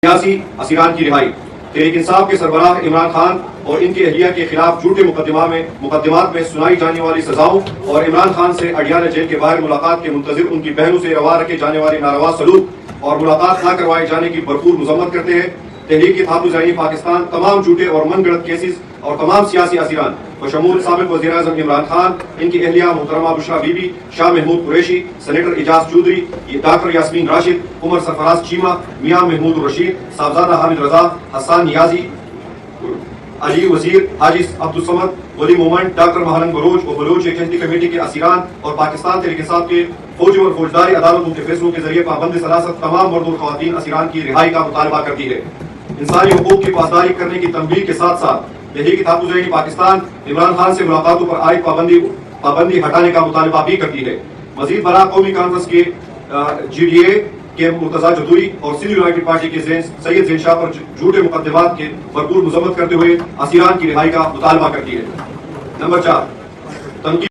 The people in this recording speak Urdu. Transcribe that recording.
سیاسی اسیران کی رہائی۔ تحریک انصاف کے سربراہ عمران خان اور ان کی اہلیہ کے خلاف جھوٹے مقدمات میں سنائی جانے والی سزاؤں اور عمران خان سے اڈیانہ جیل کے باہر ملاقات کے منتظر ان کی بہنوں سے روا رکھے جانے والی ناروا سلوک اور ملاقات نہ کروائے جانے کی بھرپور مذمت کرتے ہیں۔ تحریک تحفظ جانی پاکستان تمام جھوٹے اور من گڑت کیسز اور تمام سیاسی اسیران بشمول سابق وزیر اعظم عمران خان، ان کی اہلیہ محترمہ بشرا be be, Shah Mahmood Qureshi, senator Ejaz Chaudhry, doctor Yasmin Rashid, عمر سرفراز چیمہ، میاں محمود الرشید، صاحبزادہ حامد رضا، حسان نیازی، علی وزیر، حاجی عبدالصمد، ولی مومنٹ، ڈاکٹر مہرنگ بلوچ اور بلوچ ایکشنٹی کمیٹی کے اسیران اور پاکستان تحریک انصاف کے فوجی اور فوجداری عدالتوں کے فیصلوں کے ذریعے پابند سلاست تمام مرد اور خواتین اسیران کی رہائی کا مطالبہ کرتی ہے۔ انسانی حقوق کی پاسداری کرنے کی تنبیہ کے ساتھ ساتھ تحریک تحفظ جانی پاکستان عمران خان سے ملاقاتوں پر عائد پابندی ہٹانے کا مطالبہ بھی کرتی ہے۔ مزید برآں قومی کانفرنس کے جی ڈی اے کے مرتضیٰ جدوئی اور سندھ یونائٹڈ پارٹی کے سید زین شاہ پر جھوٹے مقدمات کے بھرپور مذمت کرتے ہوئے اسیران کی رہائی کا مطالبہ کرتی ہے۔ نمبر 4، تنقید